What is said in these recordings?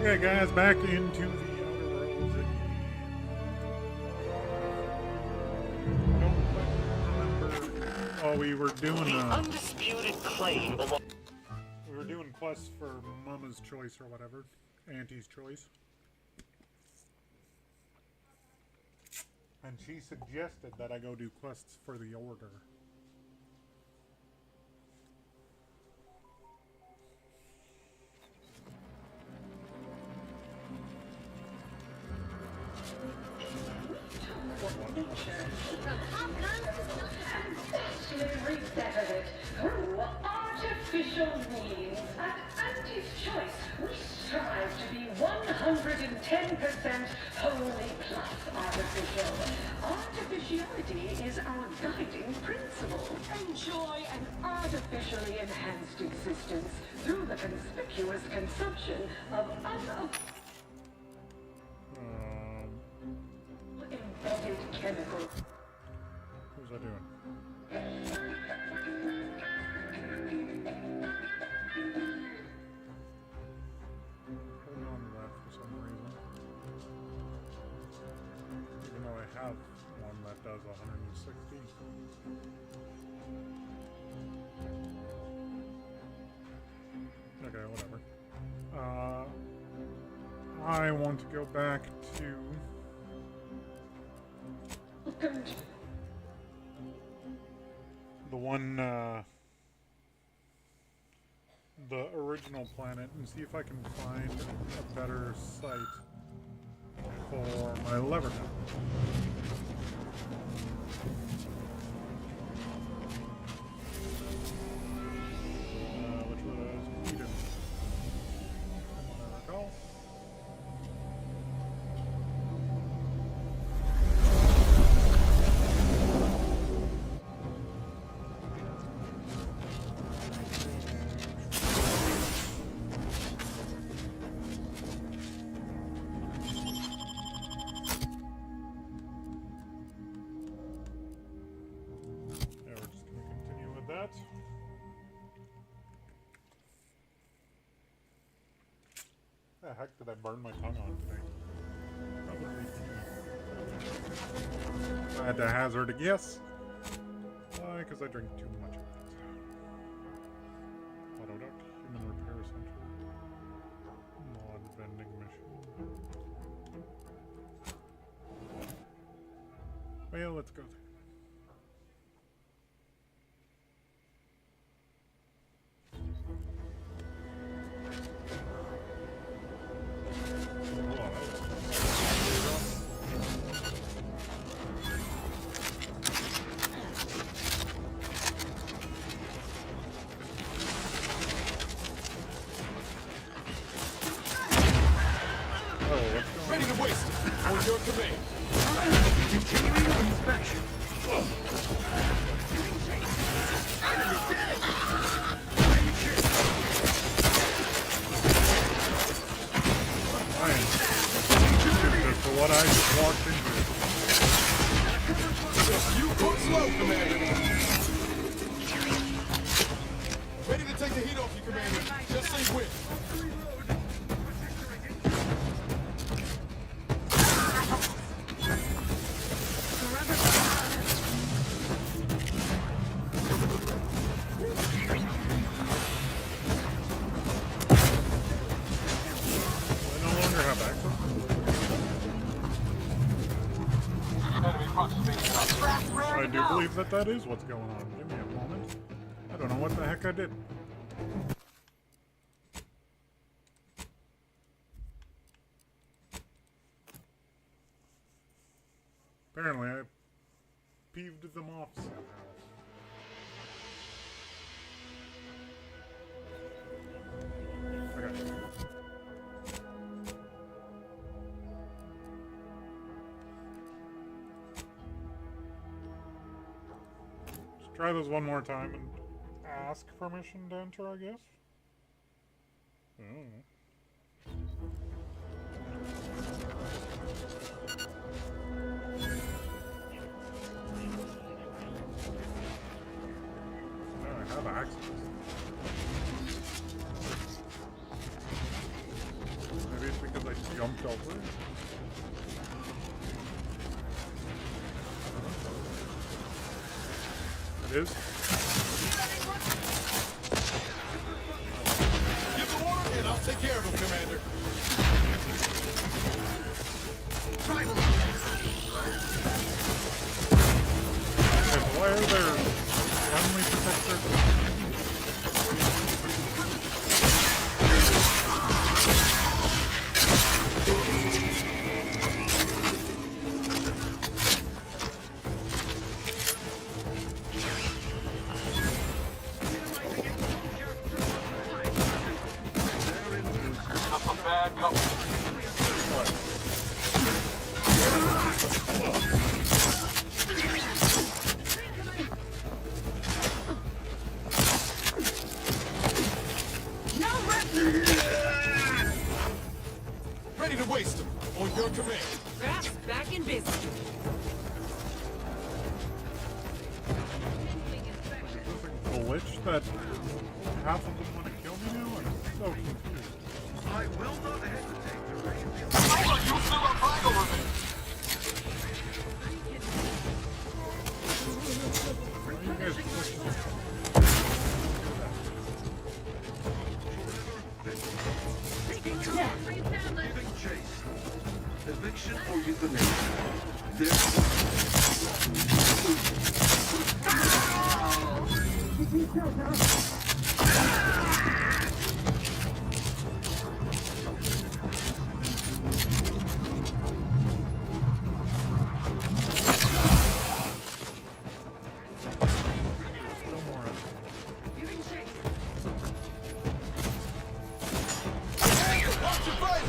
Okay, guys, back into the Outer Worlds again. I don't remember. Oh, we were doing undisputed claim. We were doing quests for Mama's Choice or whatever, Auntie's Choice, and she suggested that I go do quests for the Order. Artificial means at Auntie's Choice, we strive to be 110% wholly plus artificial. Artificiality is our guiding principle. Enjoy an artificially enhanced existence through the conspicuous consumption of embedded chemicals. What was I doing? Putting on left for some reason. Even though I have one that does 160. Okay, whatever. I want to go back to the one, the original planet, and see if I can find a better site for my lever gun. Which was Eden, from what I recall. What the heck did I burn my tongue on today? Probably. I had to hazard a guess. Why? Because I drink too much of it. Autoduct, Human Repair Center. Mod vending machine. Well, let's go there. What I just walked into. You go slow, Commander. Ready to take the heat off you, Commander. Just say when. I no longer have access. I do believe that is what's going on. Give me a moment. I don't know what the heck I did. Apparently I peeved them off somehow. Okay. Try those one more time and ask permission to enter, I guess. I don't know. Now I have access. Maybe it's jumped over it? It is? Give the order and I'll take care of him, Commander. Okay, why are there friendly protectors? Ready to waste him. On your command. Raps back in business. Is this a glitch that half of them want to kill me now? I'm so confused. I will not hesitate to raise the You still got flag over me. Why are you guys pushing? giving chase. Eviction or euthanasia. Watch your fight.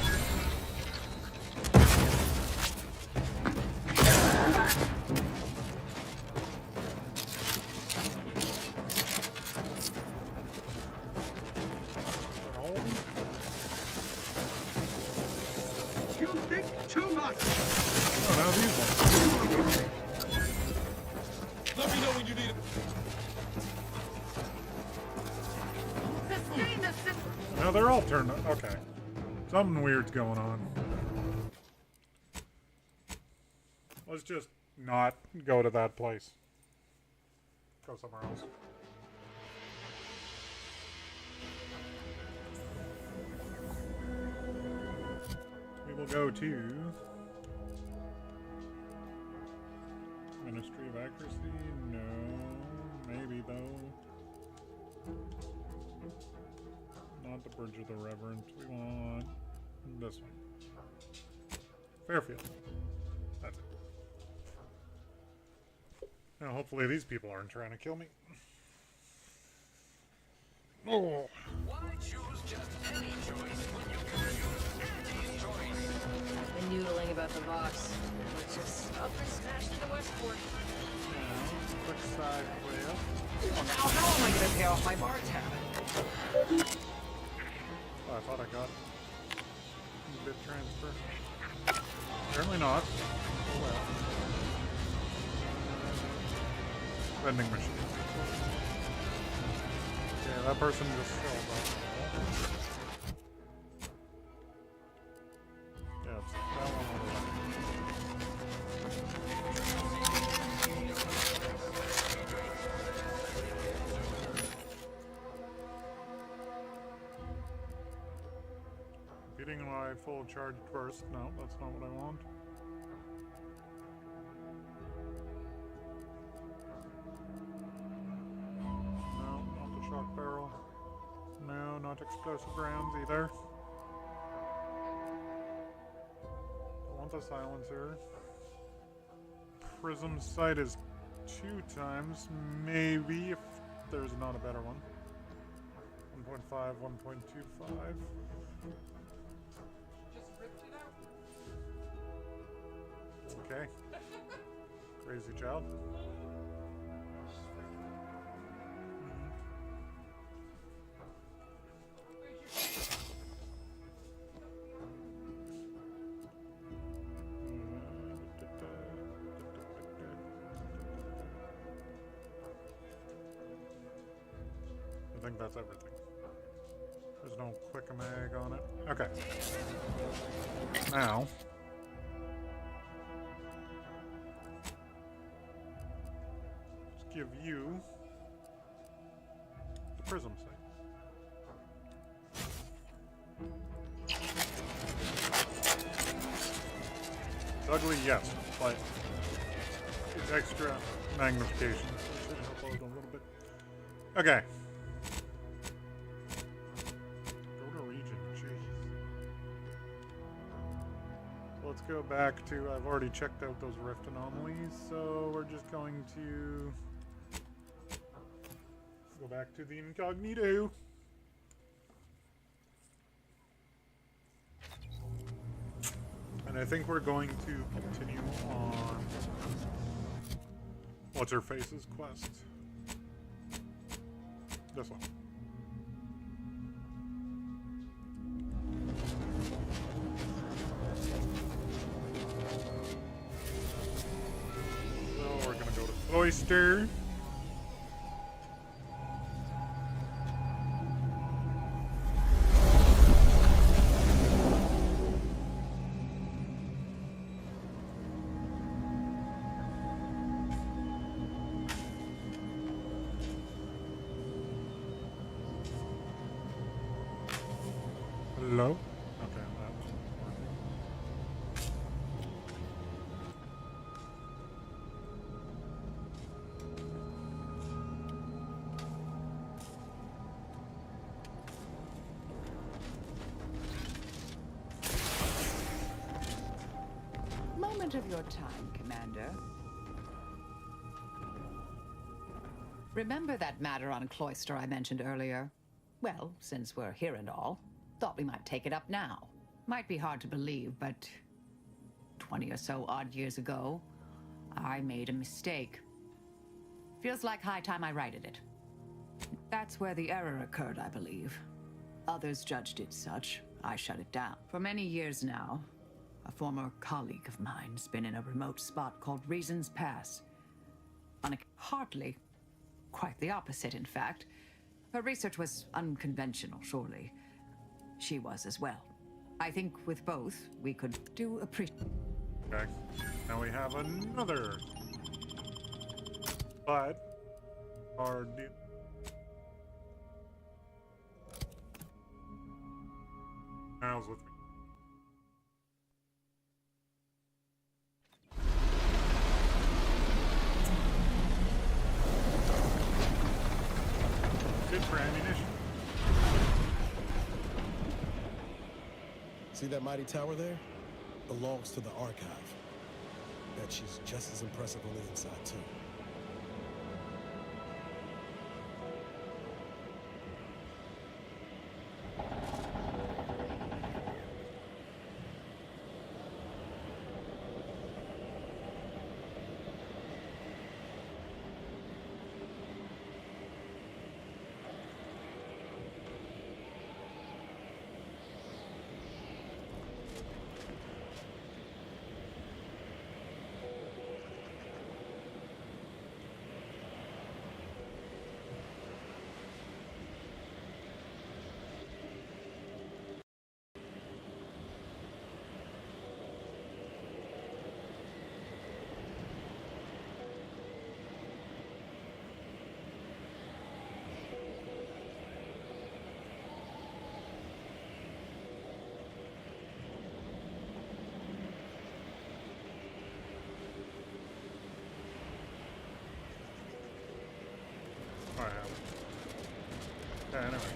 You think too much. Oh, now these ones. Let me know when you need him. Sustain the system. No, they're all turned up. Okay. Something weird's going on. Let's just not go to that place. Go somewhere else. We will go to Ministry of Accuracy. No, maybe though. Not the Bridge of the Reverend. We want this one. Fairfield. That's it. Now, hopefully these people aren't trying to kill me. Oh. Why choose just any choice when you can choose Andy's choice? Been noodling about the box. Let's just up and smash to the Westport. Quick side way up. Well, now how am I gonna pay off my bar tab? Oh, I thought I got bit transfer. Apparently not. Oh well. Vending machine. Yeah, that person just sold that. Yeah, it's that one on the left. Beating my full charged burst. No, that's not what I want. No, not the shock barrel. No, not explosive rounds either. I want the silencer. Prism sight is 2 times, maybe, if there's not a better one. 1.5, 1.25. Okay. Crazy child. I think that's everything. There's There's no click-a-mag on it. Okay. Now. Let's give you the prism sight. It's ugly, yes, but it's extra magnification. So it should help out a little bit. Okay. Go to region, jeez. Let's go back to, I've already checked out those rift anomalies, so we're just going to go back to the incognito. And I think we're going to continue on What's-Her-Face's quest. This one. So we're gonna go to Oyster. Hello? Okay, that was working. Moment of your time, Commander. Remember that matter on Cloister I mentioned earlier? Well, since we're here and all, thought we might take it up now. Might be hard to believe, but 20 or so odd years ago, I made a mistake. Feels like high time I righted it. That's where the error occurred, I believe. Others judged it such. I shut it down. For many years now, a former colleague of mine's been in a remote spot called Reason's Pass. Hardly. Quite the opposite, in fact. Her research was unconventional, surely. She was as well. I think with both, we could do Okay. Now we have another. But our Niles with me. Good for ammunition. See that mighty tower there? Belongs to the archive. Bet she's just as impressive on the inside, too. I have it. Okay, anyway.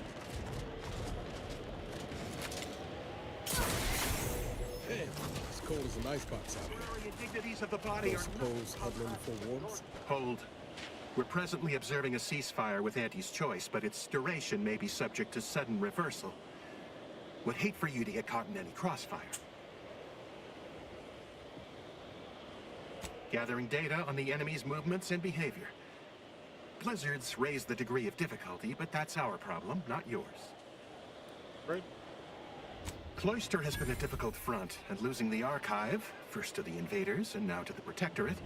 Damn, it's cold as an icebox out here. Dignities of the body I suppose huddling for warmth? Hold. We're presently observing a ceasefire with Auntie's choice, but its duration may be subject to sudden reversal. Would hate for you to get caught in any crossfire. Gathering data on the enemy's movements and behavior. Blizzards raise the degree of difficulty, but that's our problem, not yours. Right? Cloister has been a difficult front, and losing the archive, first to the invaders and now to the Protectorate.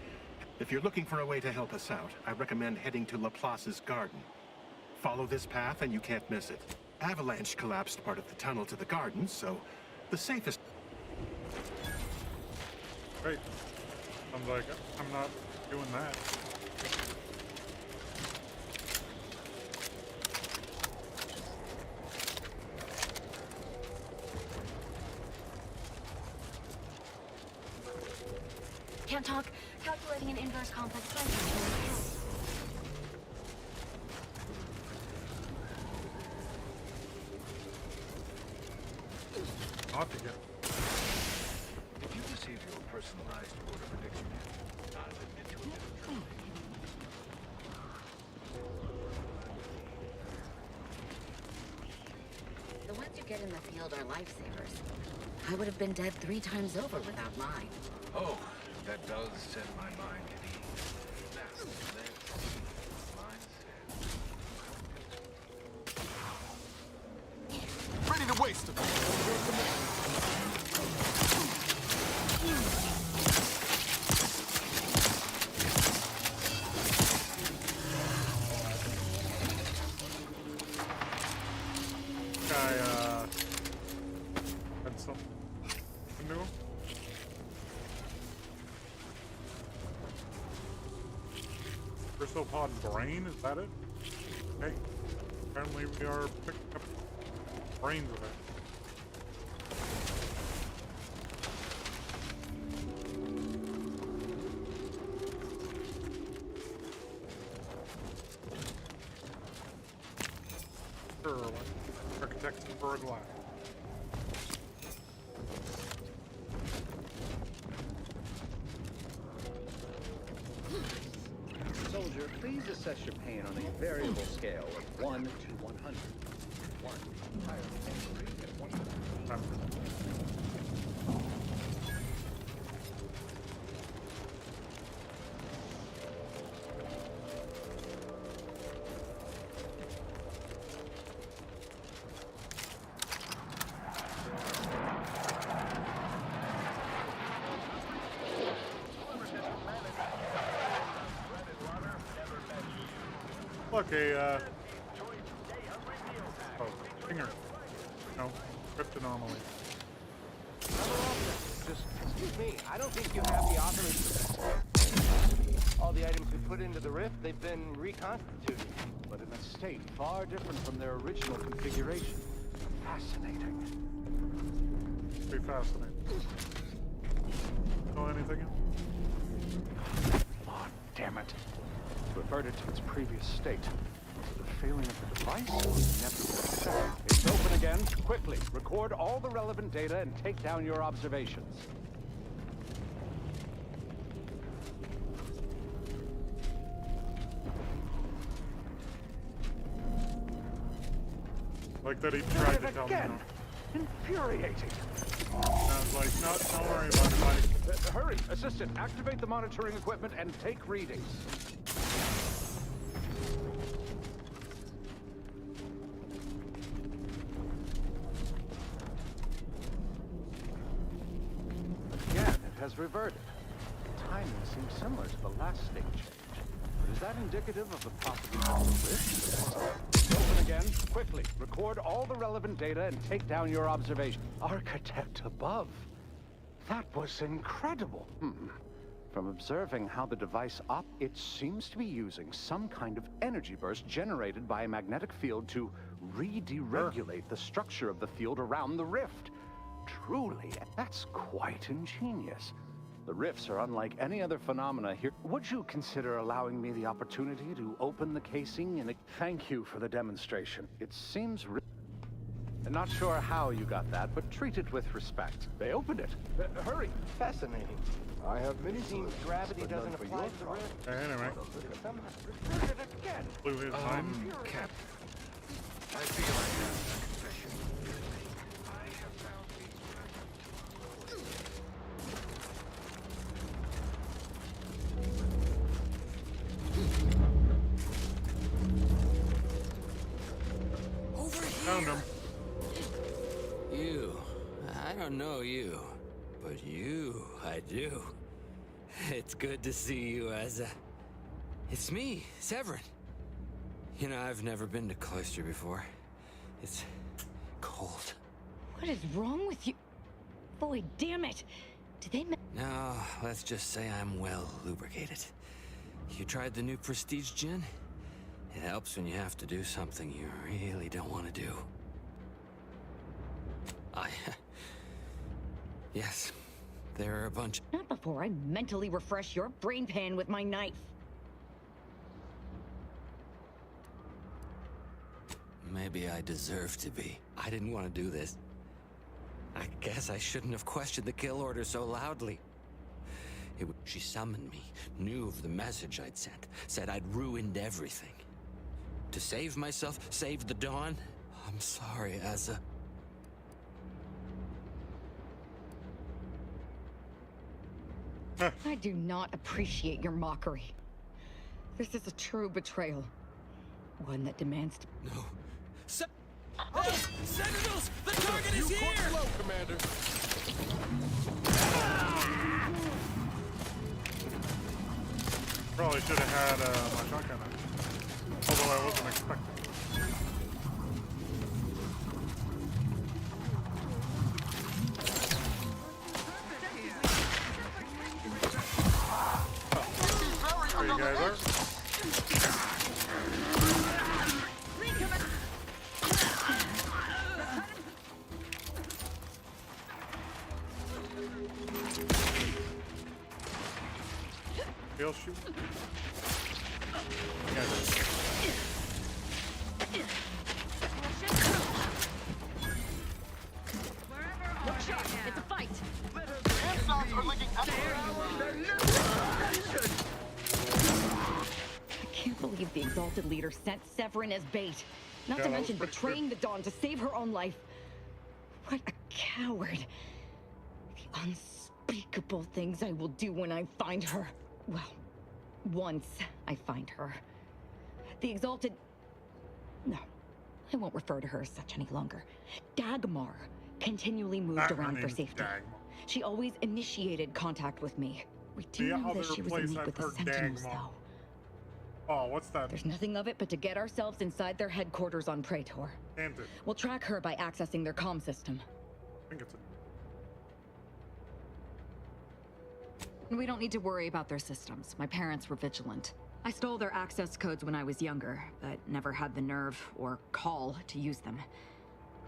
If you're looking for a way to help us out, I recommend heading to Laplace's garden. Follow this path and you can't miss it. Avalanche collapsed part of the tunnel to the garden, so the safest... Great. I'm like, I'm not doing that. Can't talk. Calculating an inverse complex function. Not to get. Did you receive your personalized order prediction yet? I'll admit to a bit of trouble. The ones you get in the field are lifesavers. I would have been dead 3 times over without mine. Oh, that does set my mind at ease. Now, let's see. Mine says... Ready to waste them. Had something to do. Crystopod brain, is that it? Okay. Apparently we are picking up brains of it. Sure, like architects for a glass. Soldier, please assess your pain on a variable scale of 1 to 100. 1 entirely angry and 100. Look, a, oh, finger. No, crypt anomaly. Just, excuse me, I don't think you have the authorization. All the items we put into the rift, they've been reconstituted, but in a state far different from their original configuration. Fascinating. Pretty fascinating. Know anything? Oh, damn it. Reverted to its previous state. The failing of the device was never. It's open again. Quickly, record all the relevant data and take down your observations. Like that he tried to tell me. Again. Infuriating. And I was like, no, don't worry about it, buddy. Hurry, assistant, activate the monitoring equipment and take readings. Again, it has reverted. The timing seems similar to the last state change. But is that indicative of the possibility of a rift? Open again. Quickly, record all the relevant data and take down your observation. Architect above. That was incredible. From observing how the device it seems to be using some kind of energy burst generated by a magnetic field to re-deregulate the structure of the field around the rift. Truly, that's quite ingenious. The rifts are unlike any other phenomena here. Would you consider allowing me the opportunity to open the casing and thank you for the demonstration? It seems I'm not sure how you got that, but treat it with respect. They opened it. Hurry. Fascinating. I have many seems gravity doesn't apply to the rift. Anyway. Somehow reverted it again. Blew his mind. Captain, I feel I have a confession. I have found Over here! Found him. You. I don't know you. But you, I do. It's good to see you, Asa. It's me, Severin. You know, I've never been to Cloister before. It's cold. What is wrong with you? Boy, damn it. Did they No, let's just say I'm well lubricated. You tried the new Prestige gin? It helps when you have to do something you really don't want to do. Yes, there are a bunch. Not before I mentally refresh your brain pan with my knife. Maybe I deserve to be. I didn't want to do this. I guess I shouldn't have questioned the kill order so loudly. She summoned me, knew of the message I'd sent, said I'd ruined everything. To save myself, save the Dawn? I'm sorry, Asa. I do not appreciate your mockery. This is a true betrayal. One that demands to... No. Sentinels! The target is here! Slow, Commander. Probably should have had my shotgun out. Although I wasn't expecting. There you guys are. He'll shoot. Look sharp, it's a fight. I can't believe the Exalted Leader sent Severin as bait. Not to mention betraying the Dawn to save her own life. What a coward. The unspeakable things I will do when I find her. Well, once I find her. The Exalted... No, I won't refer to her as such any longer. Dagmar continually moved around for safety. She always initiated contact with me. We do know that she was in league with the Sentinels, though. Oh, what's that? There's nothing of it but to get ourselves inside their headquarters on Praetor. We'll track her by accessing their comm system. I think it's a... We don't need to worry about their systems. My parents were vigilant. I stole their access codes when I was younger, but never had the nerve or call to use them.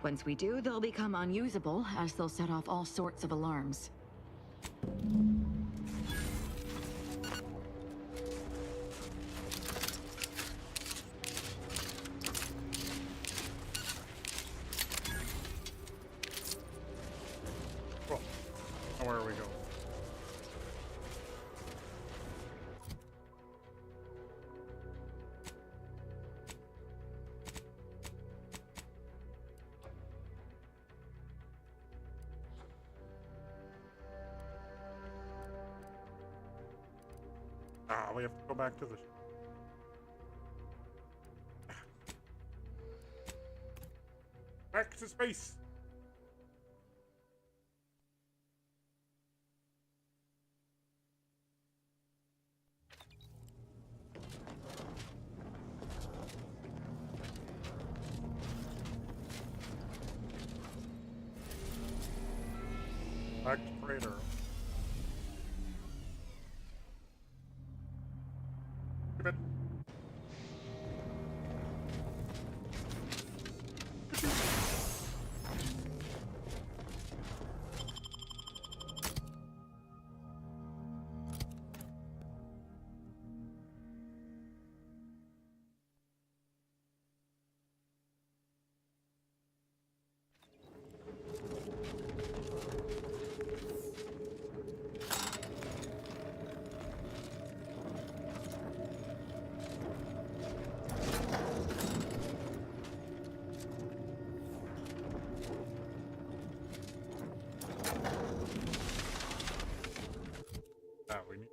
Once we do, they'll become unusable, as they'll set off all sorts of alarms. Well, where are we going? Ah, we have to go back to the... Back to space! Back to Praetor. Keep it. We need...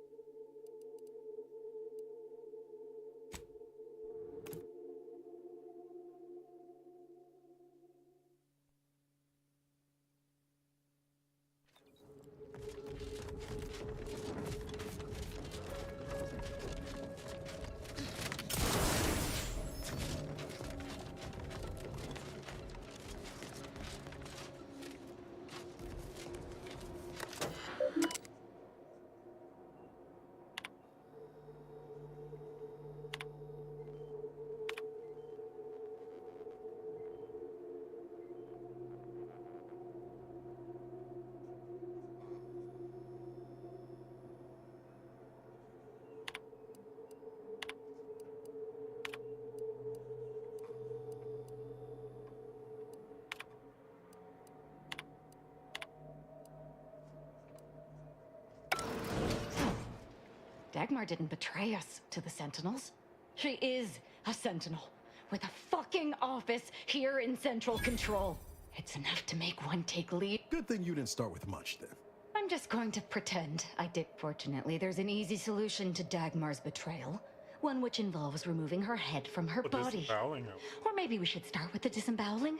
Dagmar didn't betray us to the Sentinels. She is a Sentinel with a fucking office here in Central Control. It's enough to make one take lead. Good thing you didn't start with much then. I'm just going to pretend I did. Fortunately, there's an easy solution to Dagmar's betrayal. One which involves removing her head from her body. Disavoweling her. Or maybe we should start with the disemboweling?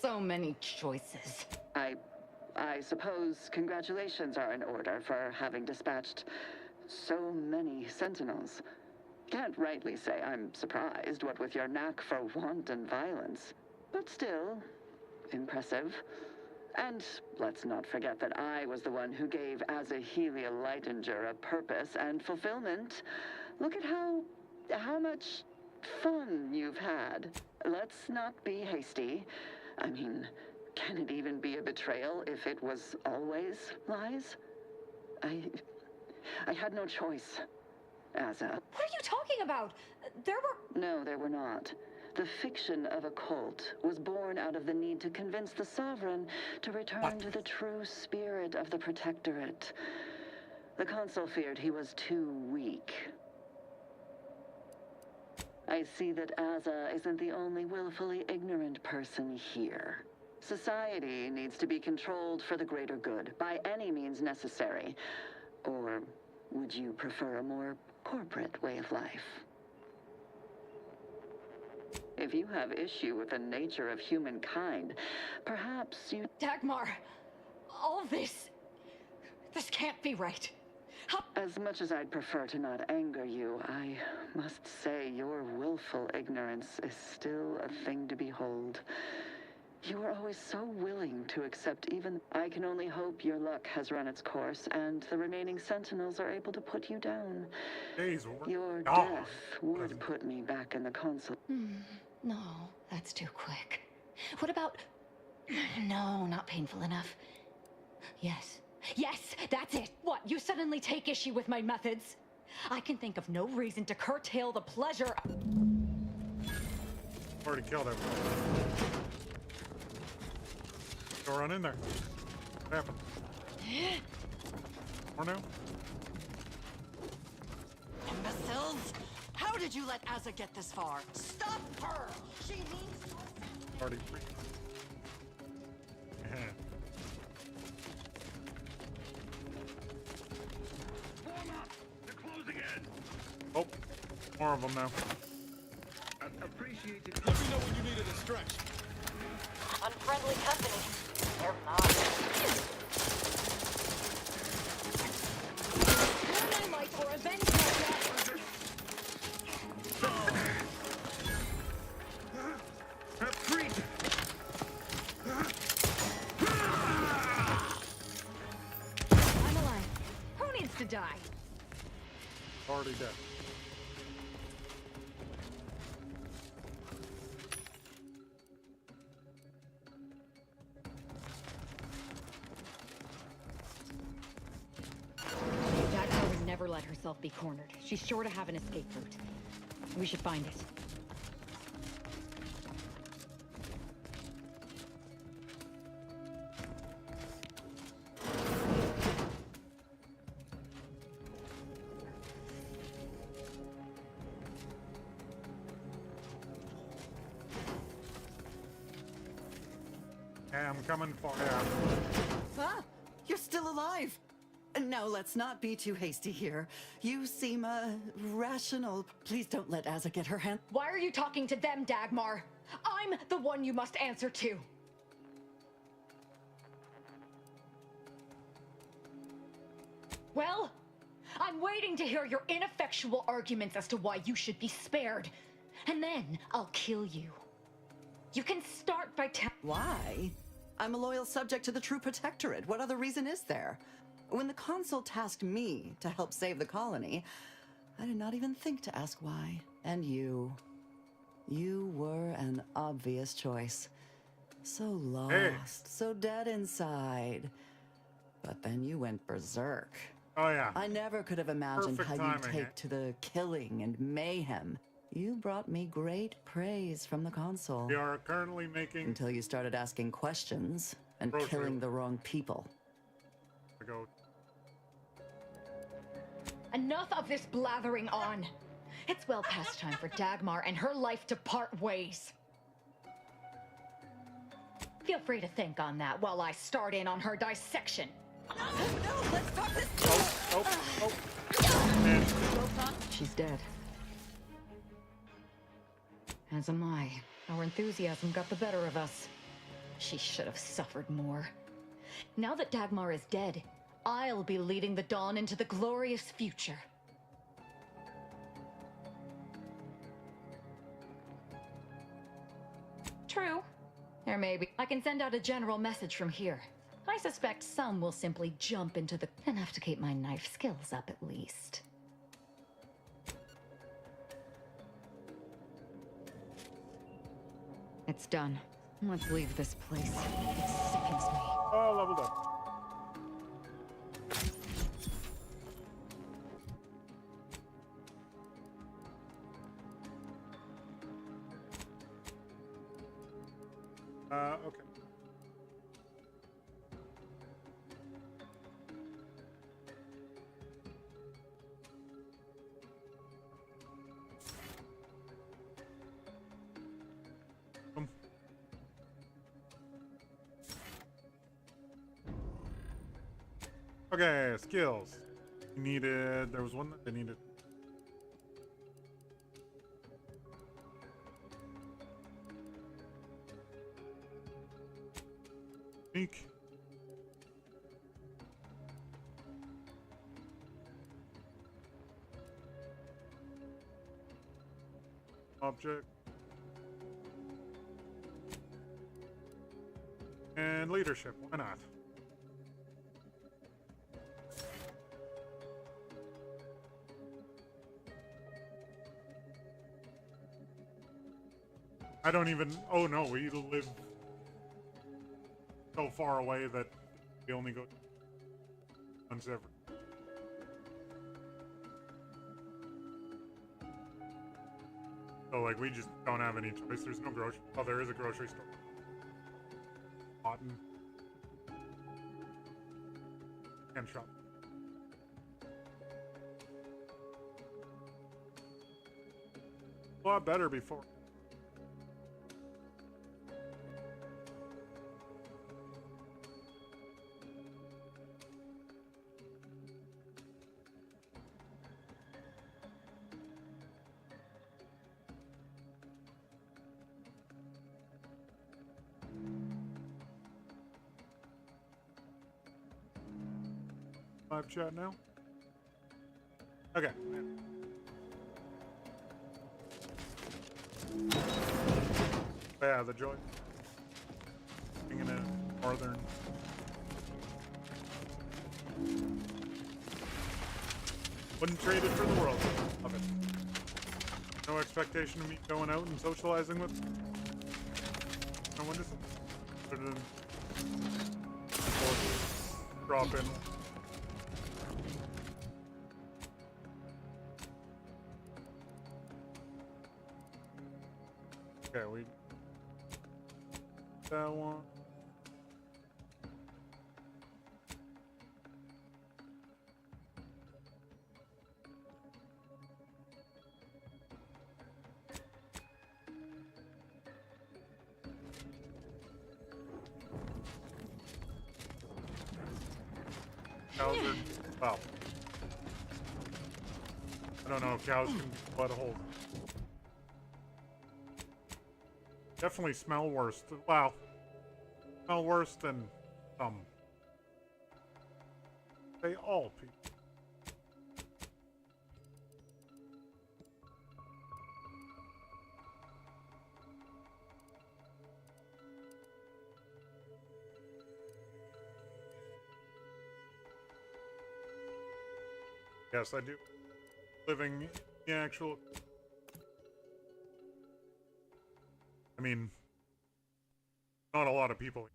So many choices. I suppose congratulations are in order for having dispatched so many Sentinels. Can't rightly say I'm surprised, what with your knack for wanton violence. But still, impressive. And let's not forget that I was the one who gave Azahelia Leitinger a purpose and fulfillment. Look at how much fun you've had. Let's not be hasty. I mean, can it even be a betrayal if it was always lies? I had no choice, Aza. What are you talking about? No, there were not. The fiction of a cult was born out of the need to convince the Sovereign to return to the true spirit of the Protectorate. The Consul feared he was too weak. I see that Aza isn't the only willfully ignorant person here. Society needs to be controlled for the greater good, by any means necessary. Or would you prefer a more corporate way of life? If you have issue with the nature of humankind, perhaps you... Dagmar, all this can't be right. As much as I'd prefer to not anger you, I must say your willful ignorance is still a thing to behold. You were always so willing to accept even... I can only hope your luck has run its course, and the remaining Sentinels are able to put you down. Your death would put me back in the Consul. No, that's too quick. What about... No, not painful enough. Yes, that's it. What, you suddenly take issue with my methods? I can think of no reason to curtail the pleasure... Already killed everyone. Go run in there. What happened? Or no? Imbeciles! How did you let Aza get this far? Stop her! She needs to... Already free. They're closing in! Oh, more of them now. Appreciate it. Let me know when you need a distraction. Unfriendly company. They're not. Turn my light or avenge my death. I'm alive. Who needs to die? Already dead. Dagmar would never let herself be cornered. She's sure to have an escape route. We should find it. Hey, I'm coming for you. Ah, you're still alive. No, let's not be too hasty here. You seem, rational. Please don't let Aza get her hand. Why are you talking to them, Dagmar? I'm the one you must answer to. Well, I'm waiting to hear your ineffectual arguments as to why you should be spared. And then I'll kill you. You can start by Why? I'm a loyal subject to the True Protectorate. What other reason is there? When the Consul tasked me to help save the colony, I did not even think to ask why. And you were an obvious choice. So lost, so dead inside. But then you went berserk. Oh yeah. I never could have imagined Perfect how you'd timing, take to the killing and mayhem. You brought me great praise from the Consul. We are currently making... Until you started asking questions and Grocery. killing the wrong people. I go. Enough of this blathering on. It's well past time for Dagmar and her life to part ways. Feel free to think on that while I start in on her dissection. No, let's talk this. She's dead. As am I. Our enthusiasm got the better of us. She should have suffered more. Now that Dagmar is dead, I'll be leading the Dawn into the glorious future. True. There may be. I can send out a general message from here. I suspect some will simply jump into the... Enough to keep my knife skills up, at least. It's done. Let's leave this place. It sickens me. Oh, leveled up. Okay. Okay, skills. Needed. There was one that they needed. Sneak. Object. And leadership. Why not? I don't even... Oh no, we live so far away that we only go once ever. So like we just don't have any choice. There's no grocery... Oh, there is a grocery store. Cotton. And shop. A lot better before. Live chat now? Okay. Yeah, the joy. Being in a northern. Wouldn't trade it for the world. Love it. No expectation of me going out and socializing with. No one is. Other than drop in. Okay, we that one. Cows are, wow. I don't know if cows can butt holes. Definitely smell worse. Wow. Smell worse than they all people. Yes, I do. Living in the actual... I mean, not a lot of people.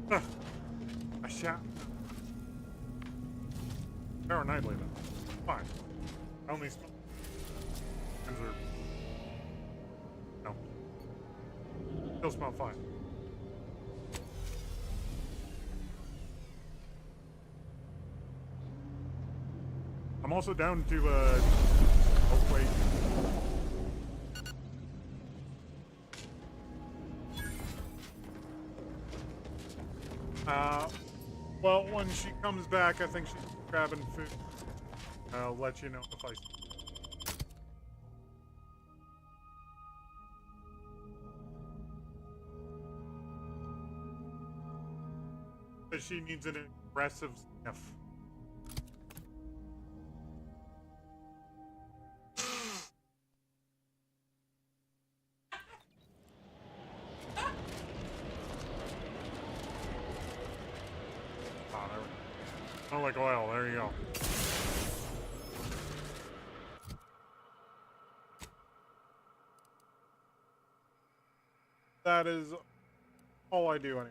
Huh. I shot. Power nightly then. Fine. I only smell. No. Still smell fine. I'm also down to, oh, wait. Well, when she comes back, I think she's grabbing food. I'll let you know if I... She needs an aggressive sniff. Oh, like oil. There you go. That is all I do anyway.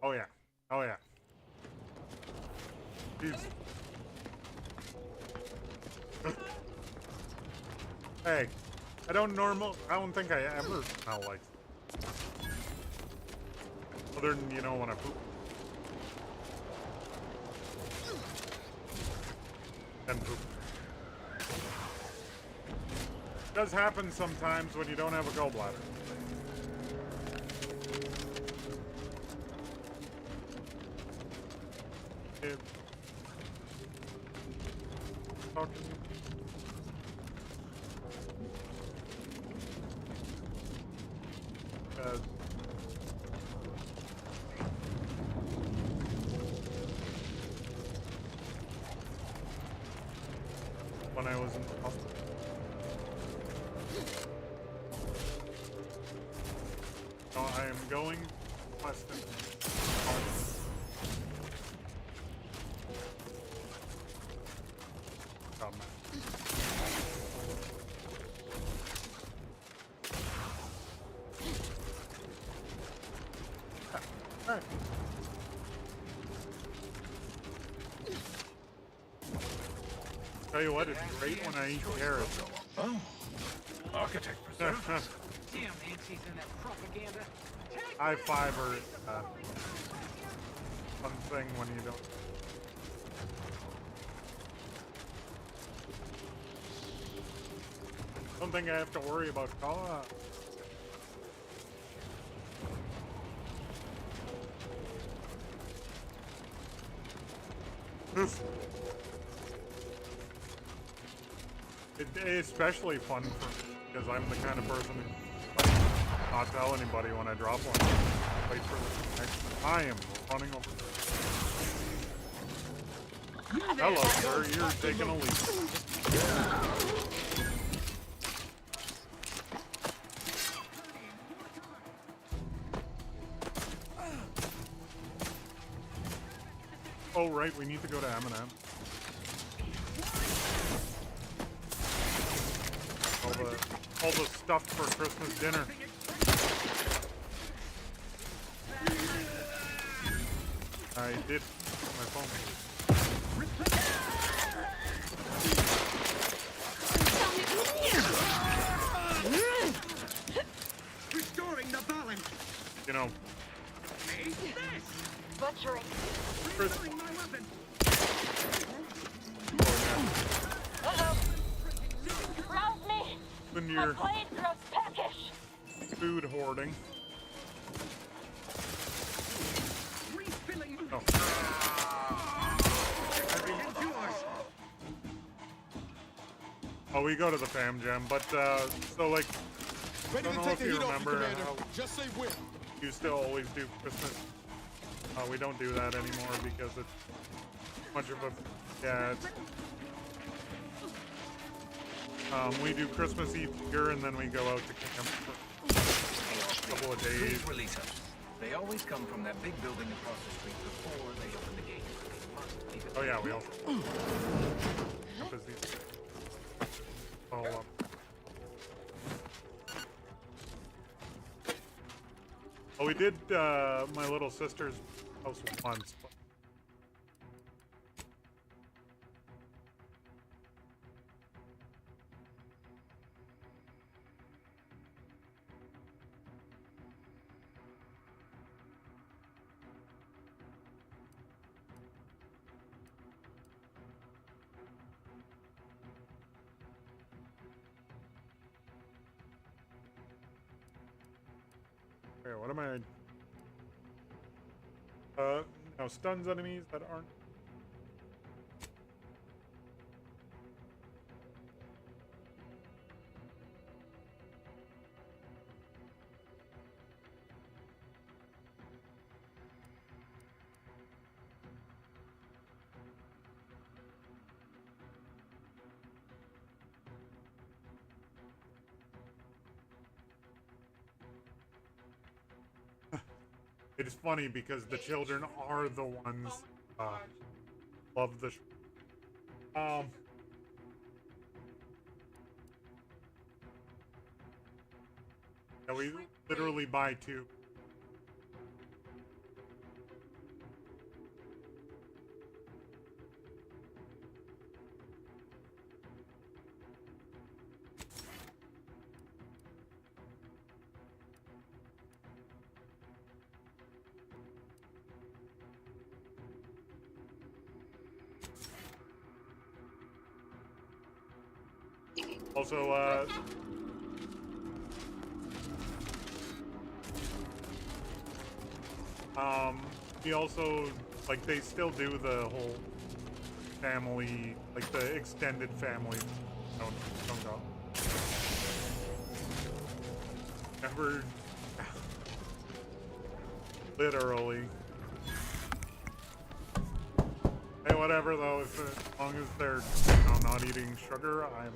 Oh yeah. Oh yeah. Jeez. Hey, I don't think I ever smell like, other than, you know, when I poop. And poop. It does happen sometimes when you don't have a gallbladder. Talking. When I was in the hospital. So I am going west. Tell you what, it's great when I eat carrots. Oh, architect preserved. Damn, Nancy's in that propaganda. High fiber, fun thing when you don't think I have to worry about call. It's especially fun for me because I'm the kind of person who not tell anybody when I drop one. Wait for the next. I am running over. Hello, sir. You're taking a leap. Oh right, we need to go to M&M. All the stuff for Christmas dinner. I did my phone. Restoring the balance. You know. Butchering. Restoring my weapon. Uh-oh. Rouse me. When you're blade grows peckish. Food hoarding. Refilling. Oh. Oh, we go to the fam jam, but so like, I don't know if you remember how just say when. you used to always do Christmas. We don't do that anymore because it's much of a, yeah, it's, we do Christmas Eve here and then we go out to camp for a couple of days. Please release us. They always come from that big building across the street before they open the gate. Oh yeah, we also. Busy. All up. Oh, we did my little sister's house once. But Okay, what am I? No, stuns enemies that aren't. It is funny because the children are the ones love the yeah, we literally buy two. Also, he also, like, they still do the whole family, like the extended family. Don't go. Never. Literally. Hey, whatever though, if, as long as they're, you know, not eating sugar, I'm...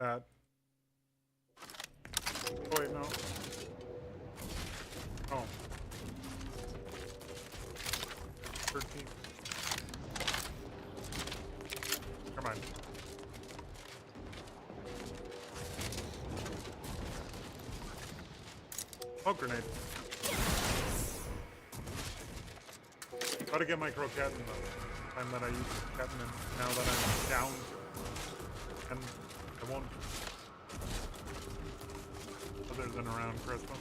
That. Oh, wait, no. Oh. 13. Come on. Oh, grenade. Gotta get my croquette in the time that I use croquette in now that I'm down to. And I won't. Other than around Christmas.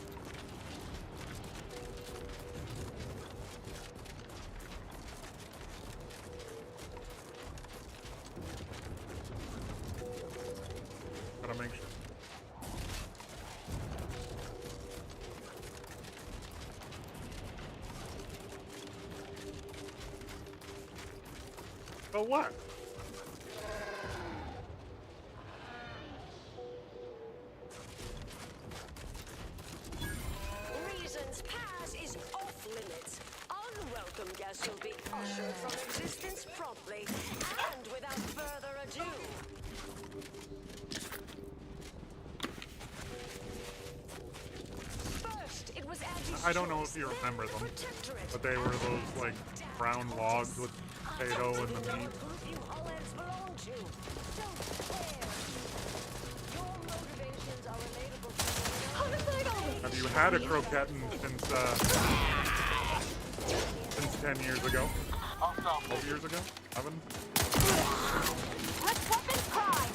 Gotta make sure. But what? Reason's pass is off limits. Unwelcome guests will be ushered from existence promptly and without further ado. First, it was I don't know if you remember them, but they were those like brown logs with potato and the meat. You Hollands belong to. Don't swear. Your motivations are relatable to Have you had a croquette since 10 years ago? 12 years ago? 11? Let's weapons prime!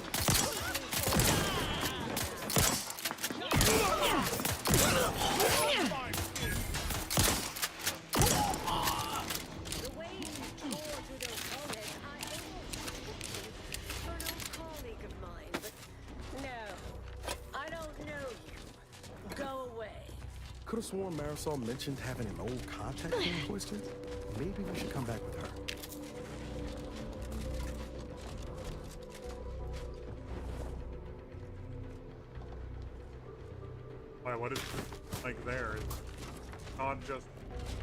The way you tore through those Hollands, I almost for an old colleague of mine, but no, I don't know you. Go away. Could have sworn Marisol mentioned having an old contact being twisted. Maybe we should come back with her. Why, what is like there? It's not just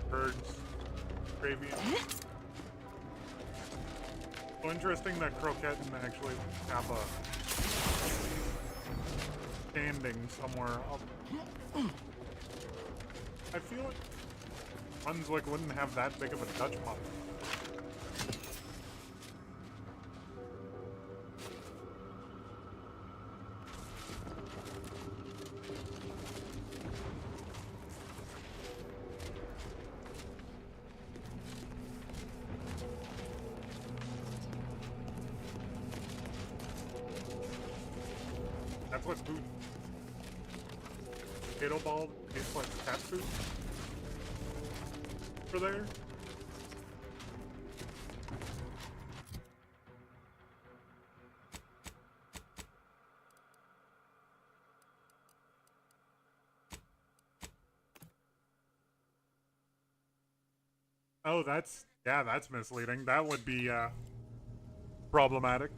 birds, gravy. So interesting that croquette actually have a standing somewhere up. I feel like Brunswick wouldn't have that big of a Dutch pop. That's what food. Potato ball tastes like cat food. For there. Oh, that's misleading. That would be problematic.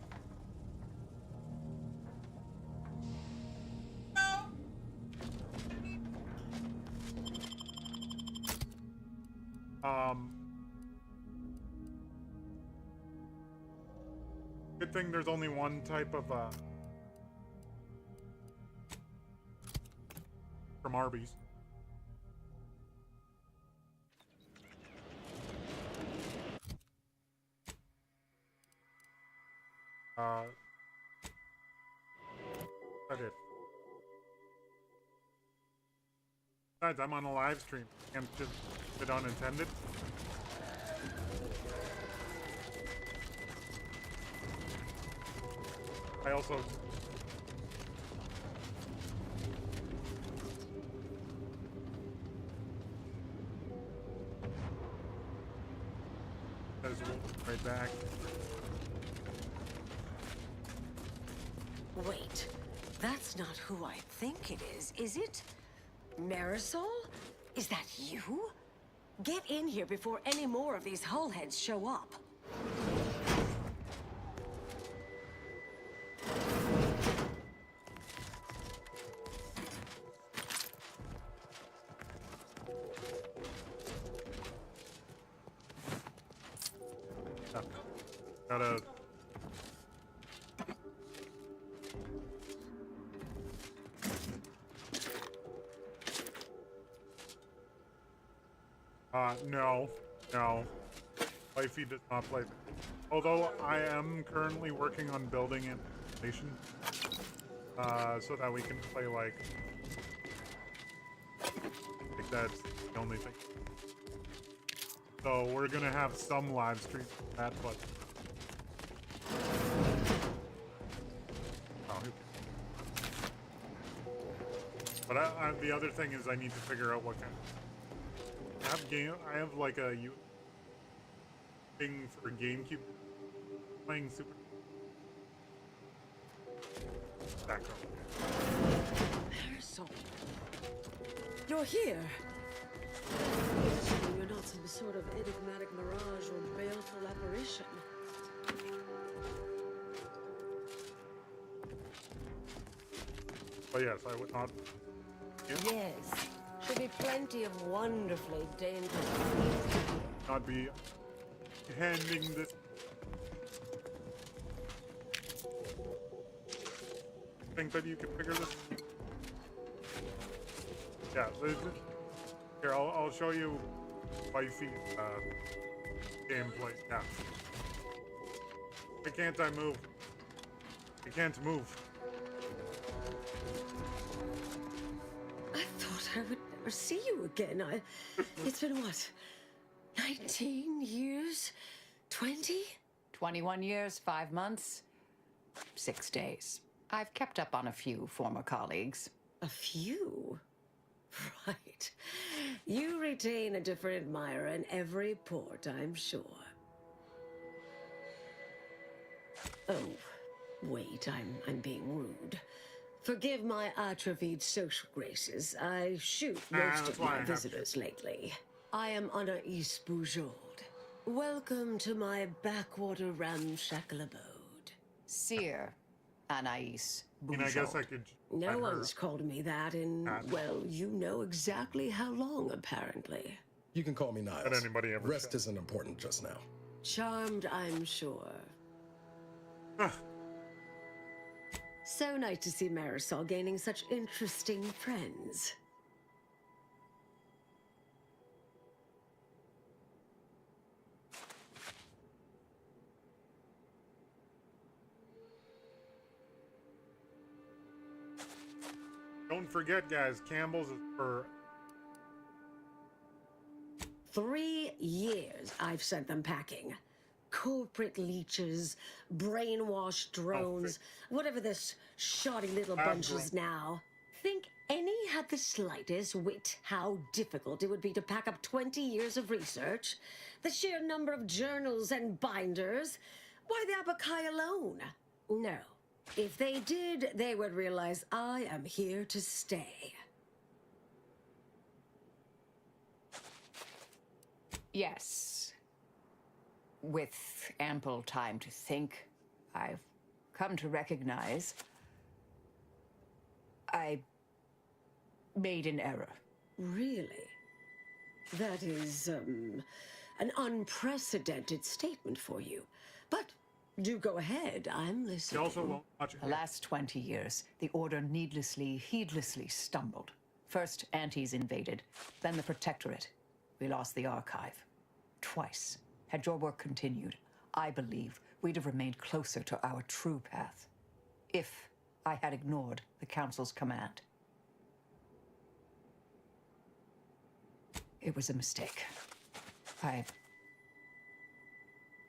Good thing there's only one type of from Arby's. I did. Besides, I'm on a live stream. Can't just sit unattended. I also right back. Wait, that's not who I think it is it? Marisol? Is that you? Get in here before any more of these hullheads show up. Gotta... No. Wifey does not play. Although I am currently working on building an animation, so that we can play like that's the only thing. So we're gonna have some live stream for that, but the other thing is I need to figure out what kind. I have like a thing for GameCube playing Super background. Marisol, you're here. You're not some sort of enigmatic mirage or baleful apparition. But yes, I would not. Yes. Should be plenty of wonderfully dangerous. Not be handing this. Think that you can figure this? Yeah. Here, I'll show you wifey gameplay. Yeah. Why can't I move? I can't move. I thought I would never see you again. It's been what? 19 years? 20? 21 years, 5 months, 6 days. I've kept up on a few former colleagues. A few? Right. You retain a different admirer in every port, I'm sure. Oh, wait, I'm being rude. Forgive my atrophied social graces. I shoot most of my visitors lately. I am Anaïs Boujard. Welcome to my backwater ramshackle abode. Seer Anaïs Boujard. And I guess I could... No one's called me that in, well, you know exactly how long, apparently. You can call me Niles. But anybody ever Rest isn't important just now. Charmed, I'm sure. So nice to see Marisol gaining such interesting friends. Don't forget, guys, Campbell's is for 3 years I've sent them packing. corporate leeches, brainwashed drones, whatever this shoddy little bunch is now. Think any had the slightest wit how difficult it would be to pack up 20 years of research? The sheer number of journals and binders? Why the Abakai alone? No. If they did, they would realize I am here to stay. Yes. With ample time to think, I've come to recognize I made an error. Really? That is, an unprecedented statement for you. But do go ahead, I'm listening. You also won't watch it. The last 20 years, the Order heedlessly stumbled. First, Antes invaded, then the Protectorate. We lost the Archive. Twice. Had your work continued, I believe we'd have remained closer to our true path. If I had ignored the Council's command. It was a mistake. I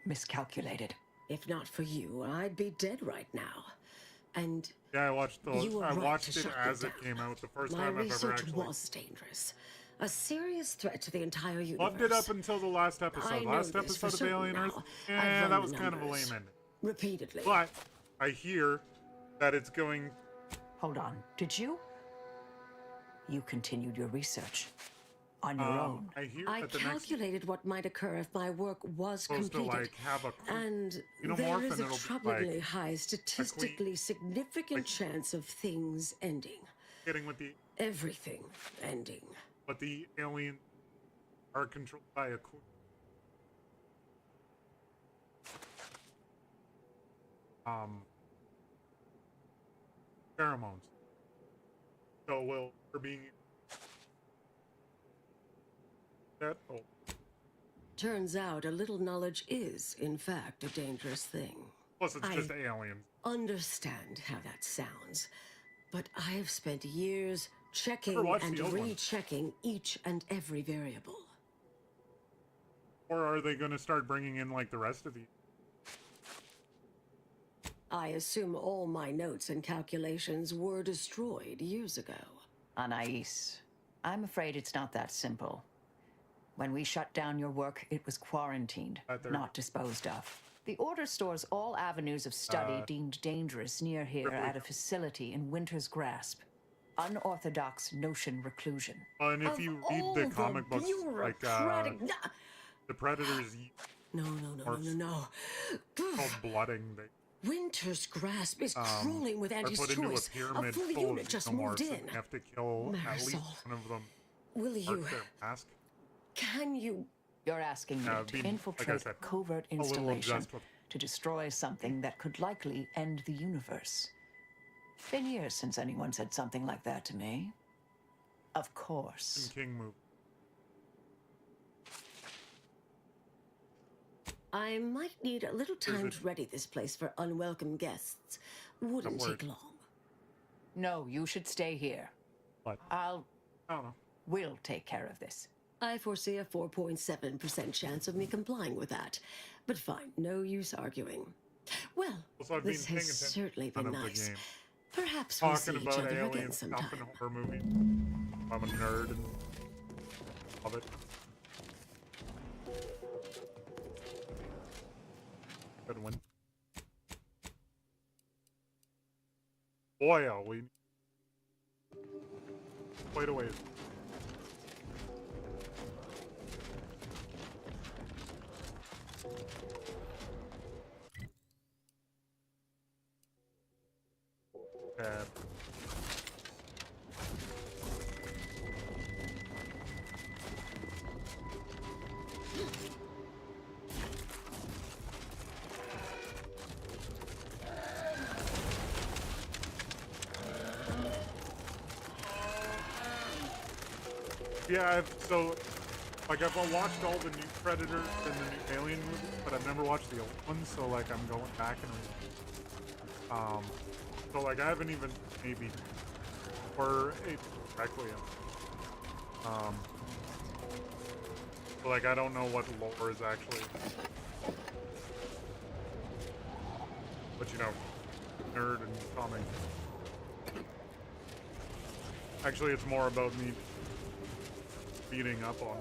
miscalculated. If not for you, I'd be dead right now. And yeah, I watched those. you were I right watched to it shut as me it down. came out. The first My time I've ever research actually was dangerous. A serious threat to the entire universe. loved it up until the last I episode. know Last this for episode of certain Alien Earth, now. yeah, I've that run was the kind of a numbers. lame ending. Repeatedly. But I hear that it's going. Hold on. Did you? You continued your research. On your own. I hear I that the calculated what might occur if my work was supposed to completed. like have a And xenomorph there is and a it'll be troublingly like high, statistically significant chance of things ending. getting with the Everything ending. but the aliens are controlled by a queen. Pheromones. So will for being that Turns out a little knowledge is, in fact, a dangerous thing. plus it's I just aliens. understand how that sounds, but I have spent years checking Never watched and the old one. rechecking each and every variable. Or are they going to start bringing in like the rest of the? I assume all my notes and calculations were destroyed years ago. Anais, I'm afraid it's not that simple. When we shut down your work, it was quarantined, not disposed of. The Order stores all avenues of study deemed dangerous near here at a facility in Winter's Grasp. Unorthodox notion reclusion. And if you read the comic books, like the Predators eat No. called blooding. They Winter's Grasp is crawling with are Andy's put into a choice. pyramid full full unit of just moved xenomorphs in. and have to kill at least Marisol, one of them. will you? Mark their mask. Can you? You're asking me to being, like I infiltrate said, a covert a little installation obsessed with to destroy something that could likely end the universe. It's been years since anyone said something like that to me. Of course. King move. I might need a little time to ready this place for unwelcome guests. Wouldn't take long. No, you should stay here. What? I don't know. We'll take care of this. I foresee a 4.7% chance of me complying with that. But fine, no use arguing. Well, Also, I've been this paying has attention certainly to been the nice. game. Perhaps we'll see Talking each about other again aliens stuff sometime. in horror movies. I'm a nerd and love it. Good one. Boy, oh, we quite a ways. Yeah, so, like, I've watched all the new Predators and the new Alien movies, but I've never watched the old ones, so, like, I'm going back and so, like, I haven't even maybe, or Requiem. So, like, I don't know what lore is actually But you know, nerd and comic. Actually, it's more about me beating up on.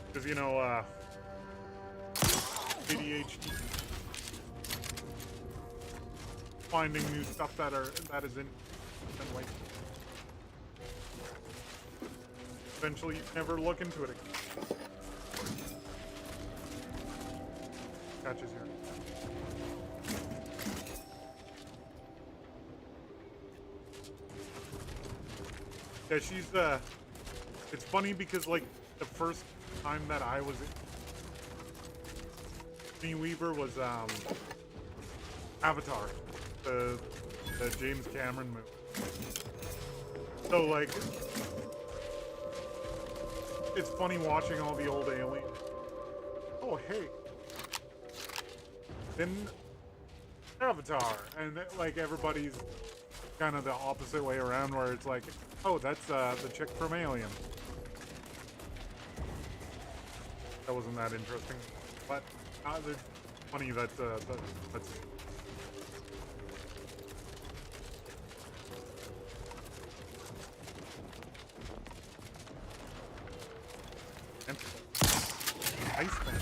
Because, you know, ADHD. Finding new stuff that is in like eventually you never look into it again. Catches here. Yeah, she's it's funny because like the first time that I was in Weaver was Avatar, the James Cameron movie. So like it's funny watching all the old aliens. Oh hey, then Avatar, and like everybody's kind of the opposite way around, where it's like, oh, that's the chick from Alien. That wasn't that interesting, but it's funny that that's. Iceman.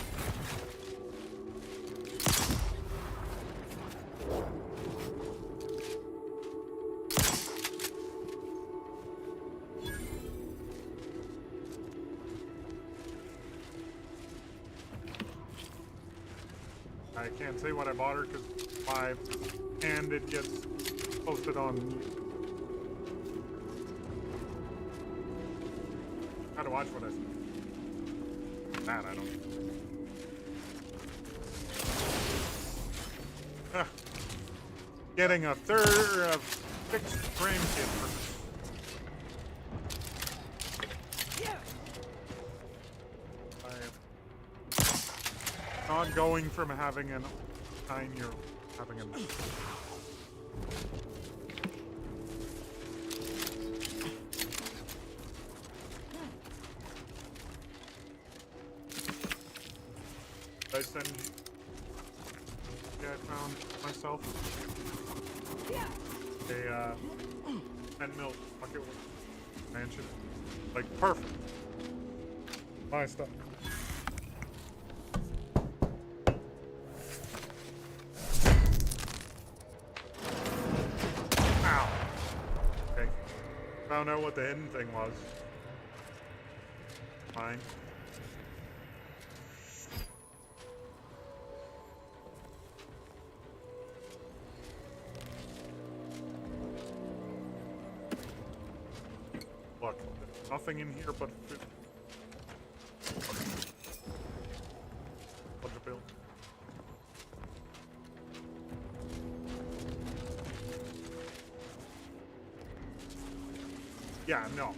I can't say what I bought her because and it gets posted on. How to watch what I say. That I don't. Getting a fixed grandkid for me. I'm not going from having a 9-year-old having a. I send. Yeah, I found myself a 10 mil bucket mansion. Like perfect. My stuff. Ow. Okay. Found out what the hidden thing was. Fine. Look, there's nothing in here but food. Bunch of bills. Yeah, no.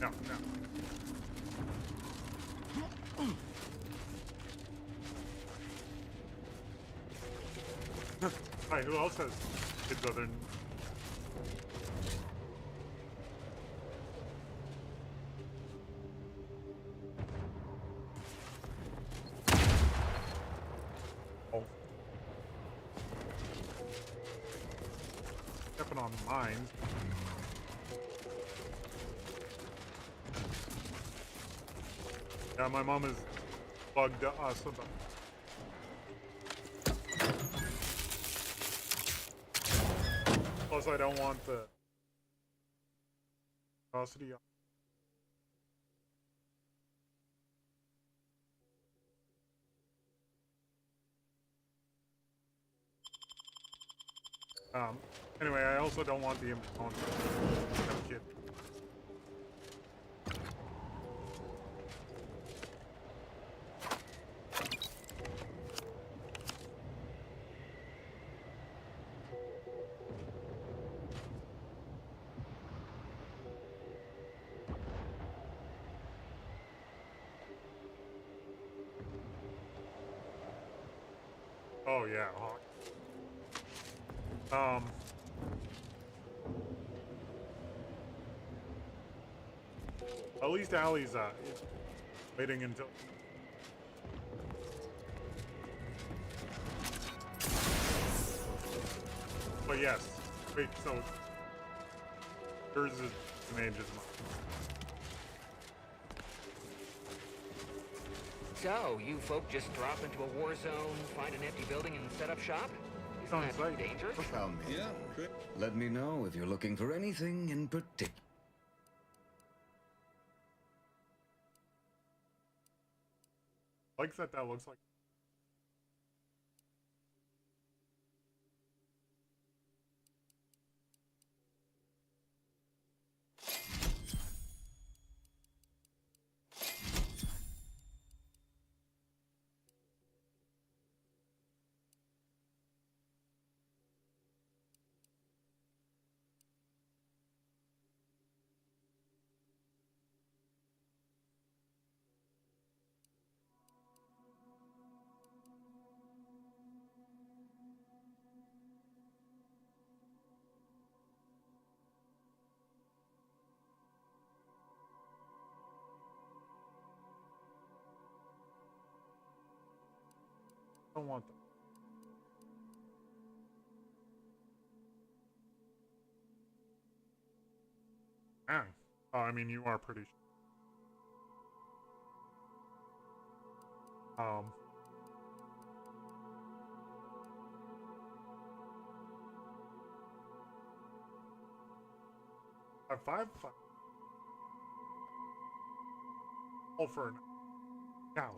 No, no. Hi, who else has kids other than... Oh. Stepping on mines. Yeah, my mom has bugged us about. Plus, I don't want the velocity. Anyway, I also don't want the impound kid. Oh yeah, Hawk. At least Allie's waiting until. But yes, wait. So yours is the mage as mine. So, you folk just drop into a war zone, find an empty building, and set up shop? Isn't that dangerous? Tell me. Yeah. Let me know if you're looking for anything in particular. Like that looks like. I don't want them. Ah. Oh, I mean, you are pretty. Five. All for an cow.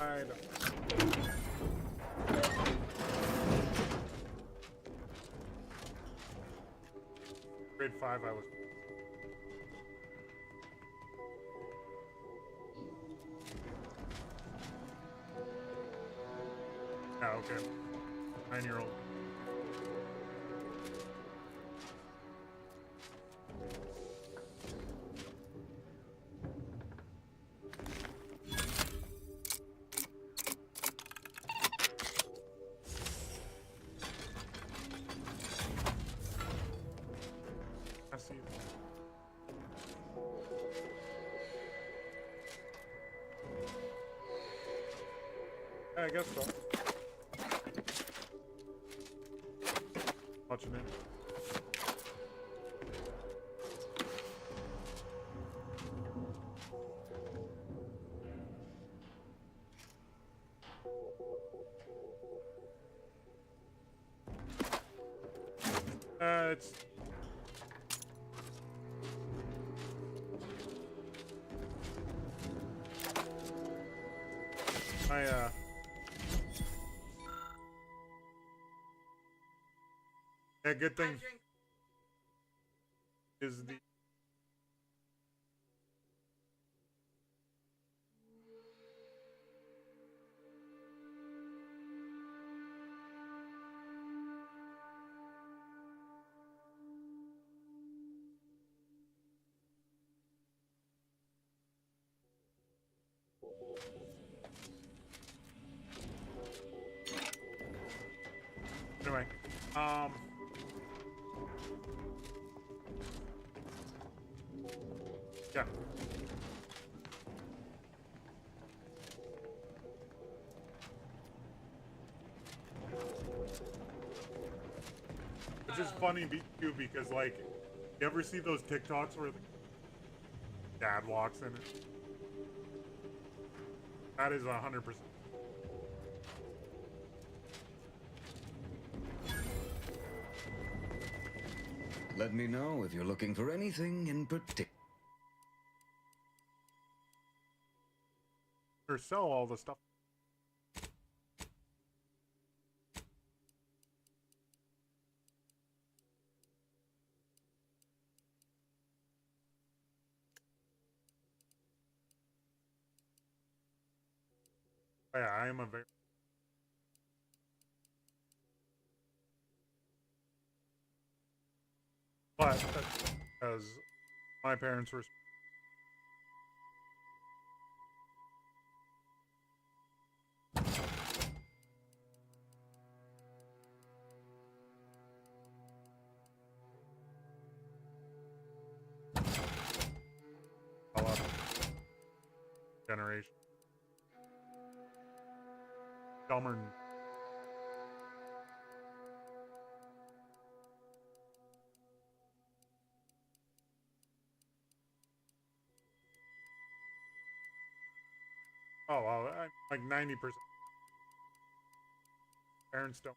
I don't. Grade 5, I was. Yeah, okay. 9-year-old. I see it. Yeah, I guess so. Watching it. It's. Yeah, good thing is the. Anyway, yeah. Which is funny too because like, you ever see those TikToks where the dad walks in it? That is 100%. Let me know if you're looking for anything in particular. Or sell all the stuff. Yeah, I am a very... But that's because my parents were... a lot of generation. Dumber. Oh, well, like 90%. Parents don't.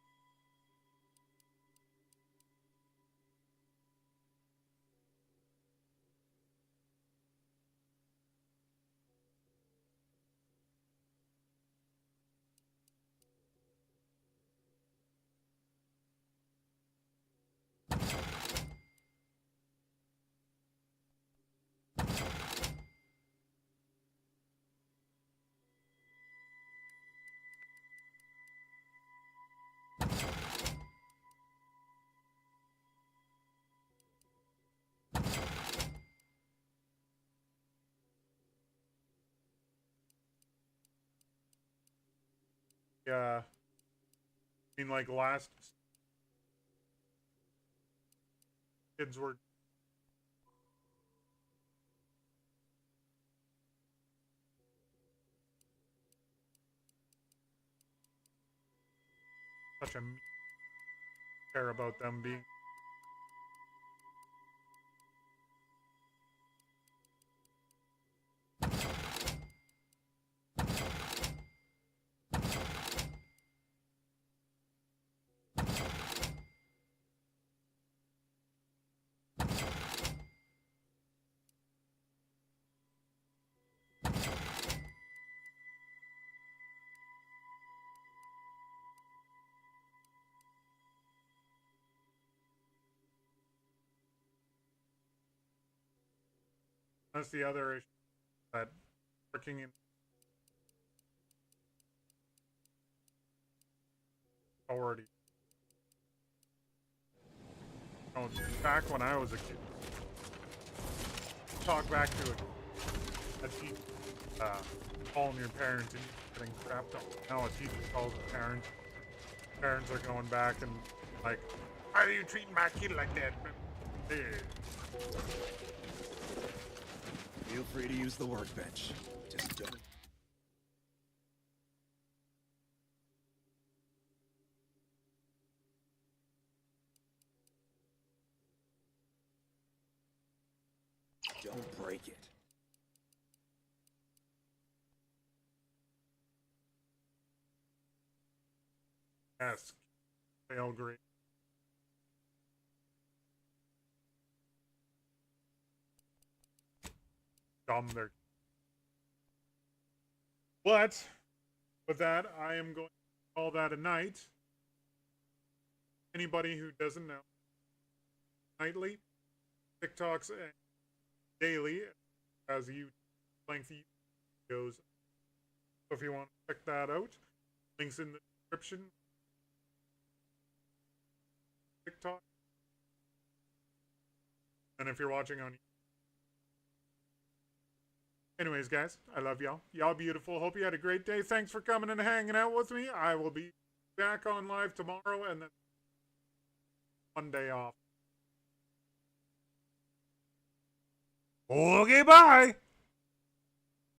Yeah. I mean, like, last... Kids were... Such a... care about them being... That's the other issue. That working in... Already. Oh, back when I was a kid. Talk back to a teacher, calling your parents and getting crapped on. Now a teacher calls the parents. Parents are going back and like, why are you treating my kid like that? Feel free to use the workbench. Just don't. Don't break it. Yes. Fail great. Dumb there. But with that, I am going to call that a night. Anybody who doesn't know, nightly, TikToks, and daily, as you lengthy videos. So if you want to check that out, links in the description. TikTok. And if you're watching on... Anyways, guys, I love y'all. Y'all beautiful. Hope you had a great day. Thanks for coming and hanging out with me. I will be back on live tomorrow and then one day off. Okay, bye.